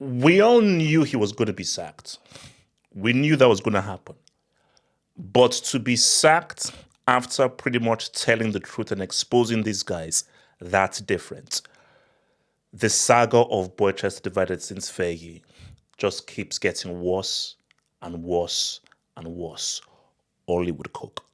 we all knew he was going to be sacked. We knew that was going to happen. But to be sacked after pretty much telling the truth and exposing these guys, that's different. The saga of Boychester divided since Fergie just keeps getting worse and worse and worse. Only with Coke.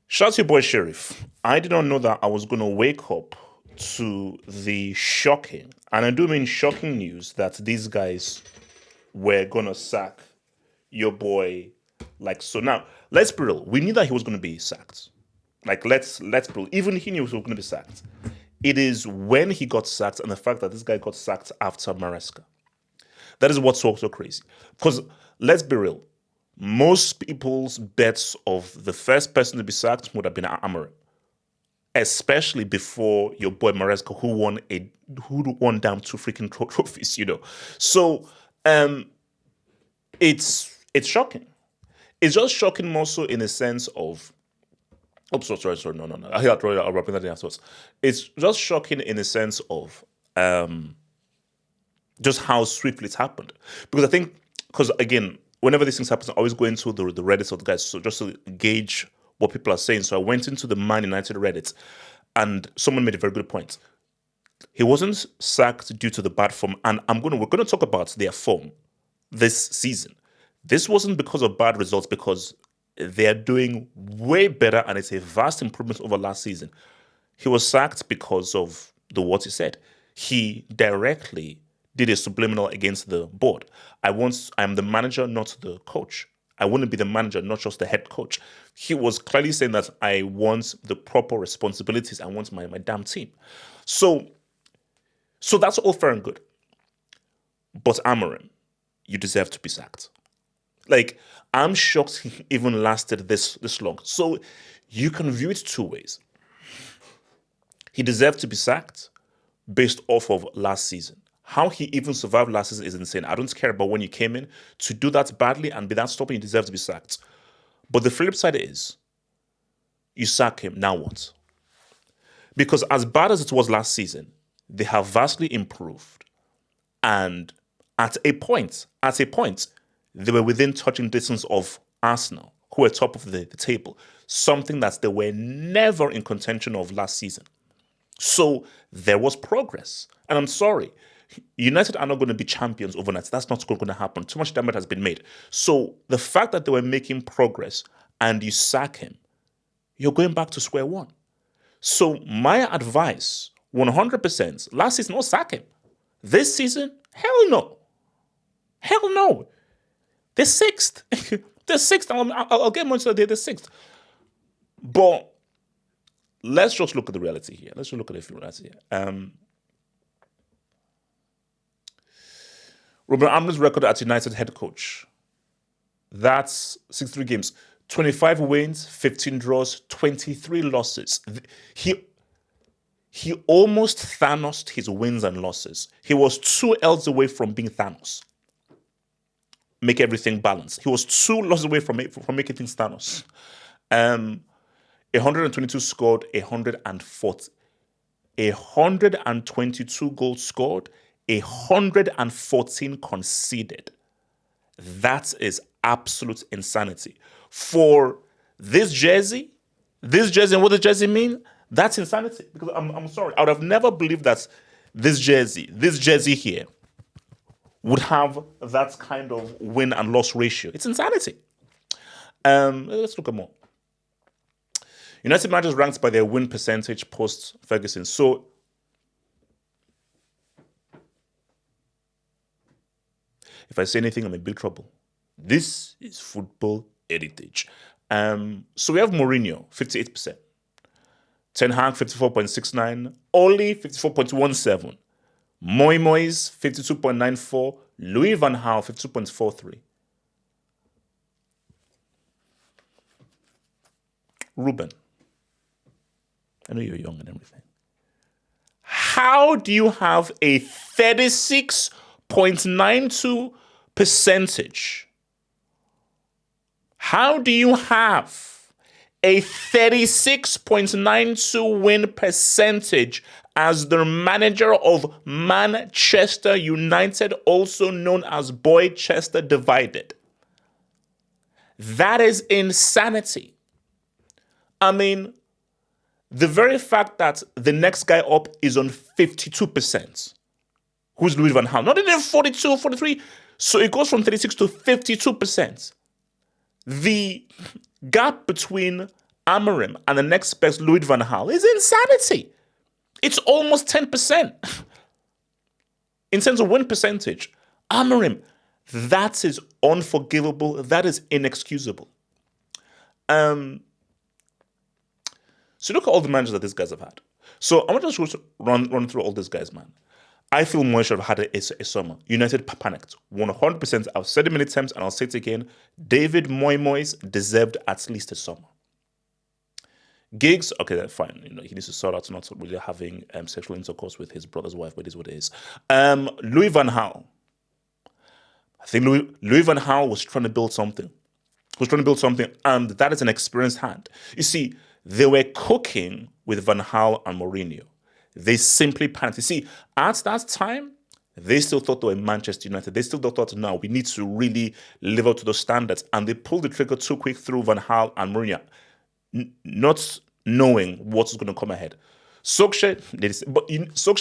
Shout out to your boy Sheriff. I did not know that I was going to wake up to the shocking, and I do mean shocking news, that these guys were going to sack your boy like so. Now, let's be real. We knew that he was going to be sacked. Like, let's be real. Even he knew he was going to be sacked. It is when he got sacked and the fact that this guy got sacked after Maresca. That is what's so crazy. Because let's be real. Most people's bets of the first person to be sacked would have been Amorim, especially before your boy Maresca, who won down 2 freaking trophies, So, it's shocking. It's just shocking more so in a sense of. Oh, sorry, no. I'll wrap that in afterwards. It's just shocking in a sense of just how swiftly it's happened. Because I think, again, whenever these things happen, I always go into the Reddit of the guys, so just to gauge what people are saying. So I went into the Man United Reddit, and someone made a very good point. He wasn't sacked due to the bad form, and we're going to talk about their form this season. This wasn't because of bad results, because they're doing way better, and it's a vast improvement over last season. He was sacked because of what he said. He directly did a subliminal against the board. I'm the manager, not the coach. I want to be the manager, not just the head coach. He was clearly saying that I want the proper responsibilities. I want my damn team. So that's all fair and good. But Amorim, you deserve to be sacked. Like, I'm shocked he even lasted this long. So you can view it 2 ways. He deserved to be sacked based off of last season. How he even survived last season is insane. I don't care about when you came in. To do that badly and be that stubborn, you deserve to be sacked. But the flip side is, you sack him, now what? Because as bad as it was last season, they have vastly improved. And at a point, they were within touching distance of Arsenal, who were top of the table. Something that they were never in contention of last season. So there was progress. And I'm sorry, United are not going to be champions overnight. That's not going to happen. Too much damage has been made. So the fact that they were making progress and you sack him, you're going back to square one. So my advice, 100%, last season, was sack him. This season, hell no. Hell no. They're 6th. They're 6th. I'll get more into that. They're 6th. But let's just look at the reality here. Let's just look at the reality here. Ruben Amorim's record as United head coach. That's 63 games. 25 wins, 15 draws, 23 losses. He almost Thanos'd his wins and losses. He was 2 L's away from being Thanos. Make everything balanced. He was 2 losses away from making things Thanos. 122 scored, 122 goals scored, 114 conceded. That is absolute insanity. For this jersey, and what does jersey mean? That's insanity. Because I'm sorry, I would have never believed that this jersey here would have that kind of win and loss ratio. It's insanity. Let's look at more. United managers ranked by their win percentage post-Ferguson. So, if I say anything, I'm in big trouble. This is football heritage. So we have Mourinho, 58%. Ten Hag, 54.69. Oli, 54.17. Moyes, 52.94. Louis van Gaal, 52.43. Ruben, I know you're young and everything. How do you have a 36.92 percentage? How do you have a 36.92 win percentage as the manager of Manchester United, also known as Boychester Divided? That is insanity. I mean, the very fact that the next guy up is on 52%, who's Louis van Gaal, not even 42, 43. So it goes from 36 to 52%. The gap between Amorim and the next best, Louis van Gaal, is insanity. It's almost 10%. In terms of win percentage, Amorim, that is unforgivable. That is inexcusable. So look at all the managers that these guys have had. So I want to just run through all these guys, man. I feel Moyes should have had a summer. United panicked. 100%. I've said it many times and I'll say it again. David Moyes deserved at least a summer. Giggs, okay, that's fine. You know, he needs to sort out not really having sexual intercourse with his brother's wife, but it is what it is. Louis van Gaal. I think Louis van Gaal was trying to build something. And that is an experienced hand. You see, they were cooking with Van Gaal and Mourinho. They simply panicked. You see, at that time, they still thought they were Manchester United. They still thought, no, we need to really live up to those standards. And they pulled the trigger too quick through Van Gaal and Mourinho, not knowing what's going to come ahead. Solskjaer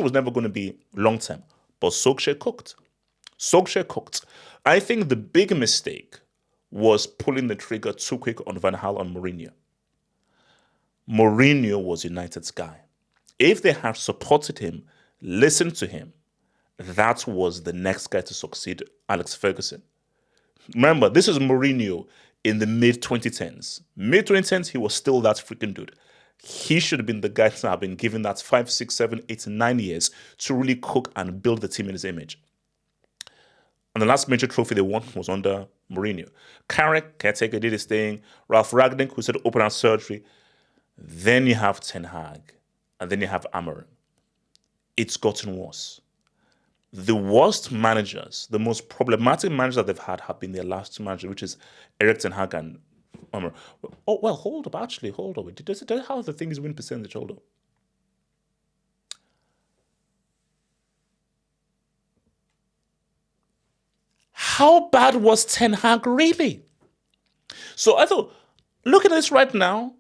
was never going to be long-term, but Solskjaer cooked. I think the big mistake was pulling the trigger too quick on Van Gaal and Mourinho. Mourinho was United's guy. If they had supported him, listened to him, that was the next guy to succeed Alex Ferguson. Remember, this is Mourinho in the mid-2010s. Mid-2010s, he was still that freaking dude. He should have been the guy to have been given that 5, 6, 7, 8, 9 years to really cook and build the team in his image. And the last major trophy they won was under Mourinho. Caretaker did his thing. Ralph Ragnick, who said open heart surgery. Then you have Ten Hag. And then you have Amorim. It's gotten worse. The worst managers, the most problematic managers that they've had have been their last two managers, which is Erik Ten Hag and Amorim. Oh, well, hold up. Does it how the thing is win percentage? Hold up. How bad was Ten Hag really? So I thought, look at this right now.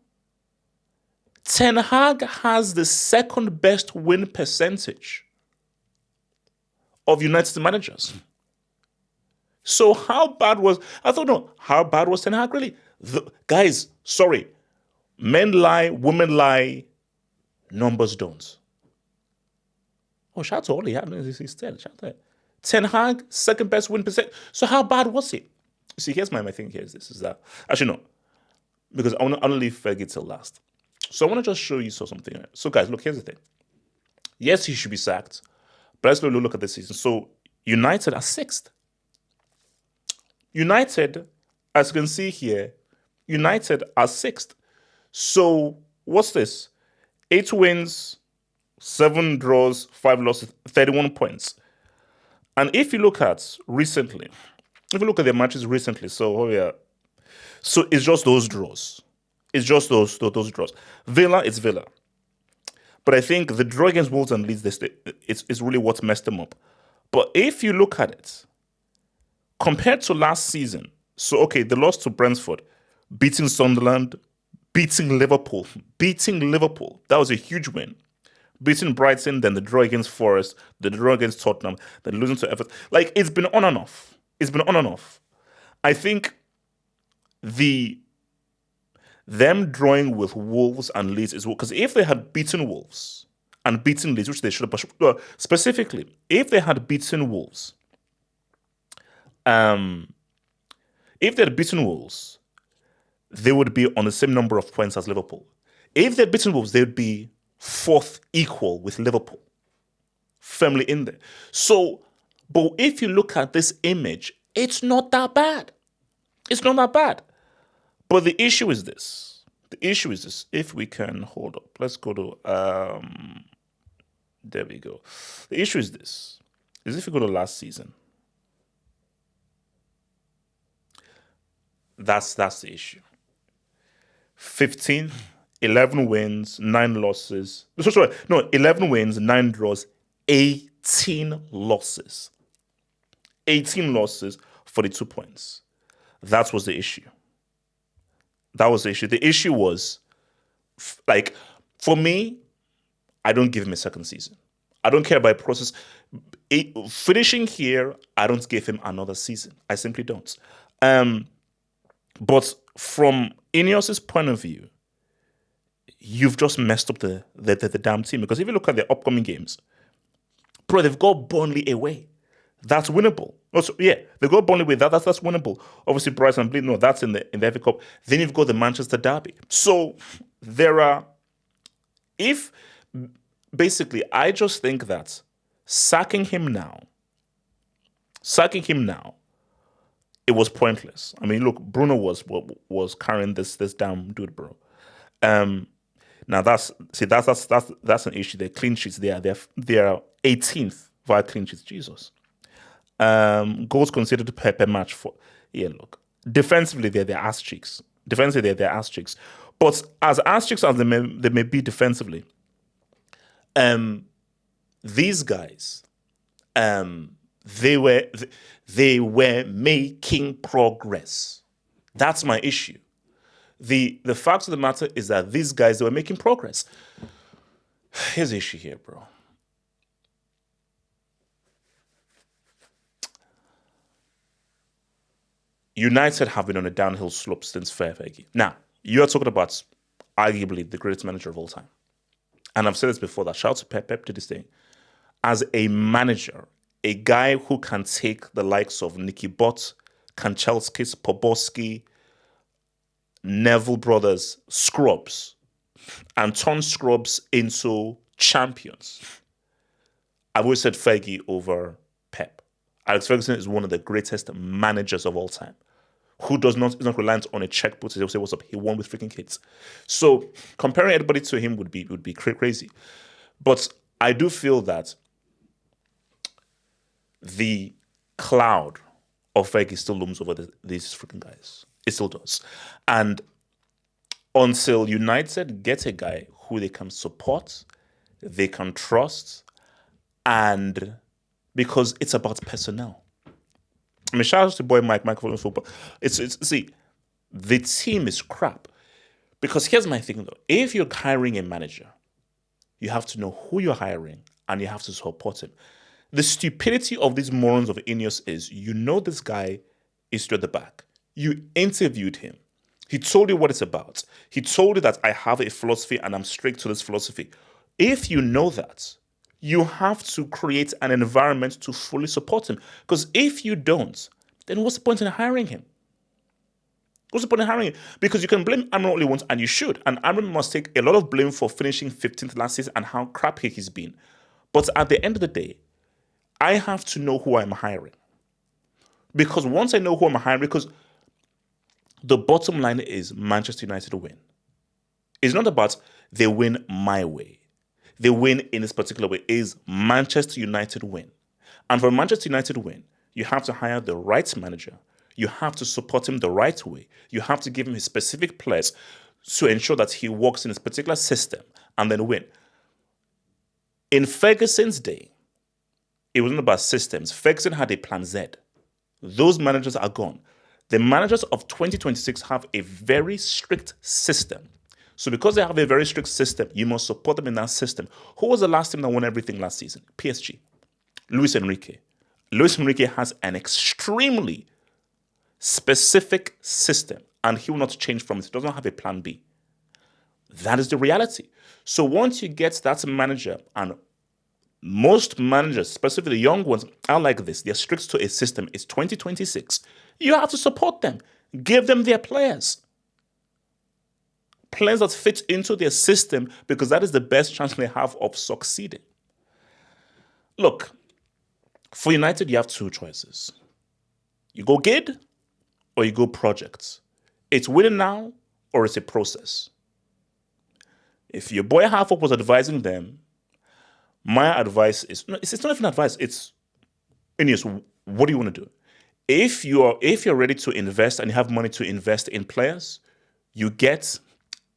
Ten Hag has the second best win percentage of United managers. So how bad was Ten Hag really? Guys, sorry. Men lie, women lie, numbers don't. Oh, shout out to Oli. He's 10. Shout out. Ten Hag, second best win percent. So how bad was it? See, here's my thing. Here's this. Is that actually no, because I want to leave Fergie till last. So I want to just show you something. So guys, look. Here's the thing. Yes, he should be sacked, but let's look at this season. So United are 6th. United, as you can see here, United are 6th. So what's this? 8 wins, 7 draws, 5 losses, 31 points. And if you look at recently, if you look at their matches recently, so it's just those draws. It's just those draws. Villa, it's Villa. But I think the draw against Wolves and Leeds, it's really what messed them up. But if you look at it, compared to last season, so okay, they lost to Brentford, beating Sunderland, beating Liverpool. That was a huge win. Beating Brighton, then the draw against Forest, the draw against Tottenham, then losing to Everton. Like, it's been on and off. I think them drawing with Wolves and Leeds is because if they had beaten Wolves and beaten Leeds, which they should have, specifically, if they had beaten Wolves, they would be on the same number of points as Liverpool. If they'd beaten Wolves, they would be 4th equal with Liverpool, firmly in there. So, but if you look at this image, it's not that bad. But the issue is this. If we can hold up, let's go to There we go. The issue is this. Is if you go to last season, that's the issue. 15, 11 wins, 9 losses. Sorry, no, 11 wins, 9 draws, 18 losses. 18 losses, 42 points. That was the issue. That was the issue. The issue was, like, for me, I don't give him a second season. I don't care about process. Finishing here, I don't give him another season. I simply don't. But from INEOS's point of view, you've just messed up the damn team. Because if you look at the upcoming games, bro, they've got Burnley away. That's winnable. Also, yeah, they got Burnley away. That's winnable. Obviously, Brighton and Bleed, no, that's in the FA Cup. Then you've got the Manchester Derby. So basically, I just think that sacking him now, it was pointless. I mean, look, Bruno was carrying this damn dude, bro. Now that's an issue. Their clean sheets, they are 18th via clean sheets. Jesus. Goals considered per match for look. Defensively, they're ass cheeks. Defensively, they're ass cheeks. But as ass cheeks as they may be defensively, these guys, they were making progress. That's my issue. The fact of the matter is that these guys, they were making progress. Here's the issue here, bro. United have been on a downhill slope since Fergie. Now, you are talking about arguably the greatest manager of all time. And I've said this before, that shout out to Pep to this day. As a manager, a guy who can take the likes of Nicky Butt, Kanchelskis, Poborski, Neville Brothers, scrubs, and turn scrubs into champions. I've always said Fergie over Pep. Alex Ferguson is one of the greatest managers of all time, who is not reliant on a checkbook to say what's up. He won with freaking kids. So comparing anybody to him would be crazy. But I do feel that the cloud of Fergie still looms over these freaking guys. It still does. And until United get a guy who they can support, they can trust, and because it's about personnel. I mean, shout out to boy Mike for football. See, the team is crap. Because here's my thing though. If you're hiring a manager, you have to know who you're hiring and you have to support him. The stupidity of these morons of INEOS is, you know this guy is to the back. You interviewed him. He told you what it's about. He told you that I have a philosophy and I'm strict to this philosophy. If you know that, you have to create an environment to fully support him. Because if you don't, then what's the point in hiring him? What's the point in hiring him? Because you can blame Amorim all you want, and you should. And Amorim must take a lot of blame for finishing 15th last season and how crappy he's been. But at the end of the day, I have to know who I'm hiring. Because once I know who I'm hiring, because the bottom line is Manchester United win. It's not about they win my way. They win in this particular way. Is Manchester United win. And for Manchester United win, you have to hire the right manager. You have to support him the right way. You have to give him his specific players to ensure that he works in his particular system and then win. In Ferguson's day, it wasn't about systems. Ferguson had a plan Z. Those managers are gone. The managers of 2026 have a very strict system. So because they have a very strict system, you must support them in that system. Who was the last team that won everything last season? PSG. Luis Enrique. Luis Enrique has an extremely specific system, and he will not change from it. He doesn't have a plan B. That is the reality. So once you get that manager, and most managers, especially the young ones, are like this. They're strict to a system. It's 2026. You have to support them. Give them their players. Players that fit into their system, because that is the best chance they have of succeeding. Look, for United, you have two choices. You go kid or you go projects. It's winning now or it's a process. If your boy Halford was advising them, My advice is, no, it's not even advice. It's, INEOS, what do you want to do? If you're ready to invest and you have money to invest in players, you get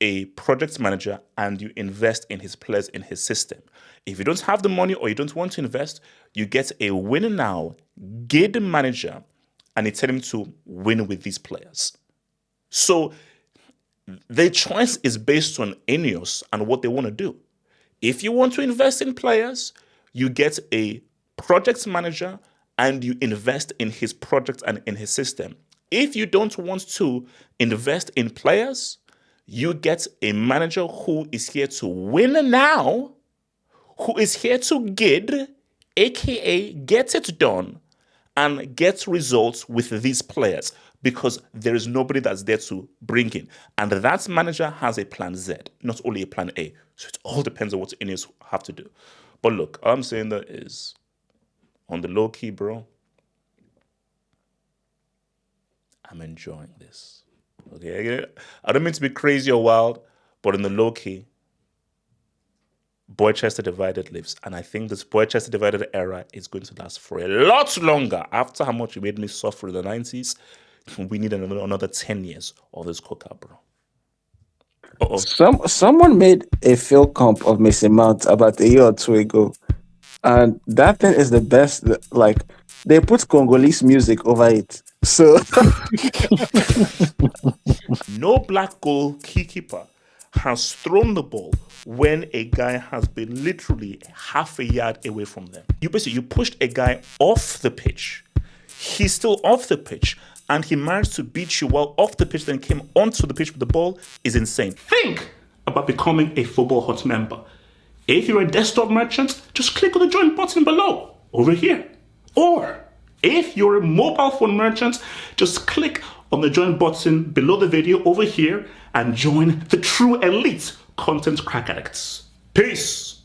a project manager and you invest in his players, in his system. If you don't have the money or you don't want to invest, you get a win now, get the manager, and you tell him to win with these players. So the choice is based on INEOS and what they want to do. If you want to invest in players, you get a project manager and you invest in his project and in his system. If you don't want to invest in players, you get a manager who is here to win now, who is here to get, aka get it done, and get results with these players, because there is nobody that's there to bring in. And that manager has a plan Z, not only a plan A. So it all depends on what INEOS have to do. But look, all I'm saying that is, on the low key, bro, I'm enjoying this. Okay, I don't mean to be crazy or wild, but in the low key, Boychester Divided lives. And I think this Boychester Divided era is going to last for a lot longer. After how much you made me suffer in the 90s, we need another 10 years of this cookout, bro. Someone made a field comp of Mason Mount about a year or two ago, and that thing is the best. Like, they put Congolese music over it. So no black goalkeeper has thrown the ball when a guy has been literally half a yard away from them. You pushed a guy off the pitch. He's still off the pitch, and he managed to beat you while off the pitch, then came onto the pitch with the ball, is insane. Think about becoming a Football Hut member. If you're a desktop merchant, just click on the join button below, over here. Or if you're a mobile phone merchant, just click on the join button below the video over here and join the true elite content crack addicts. Peace.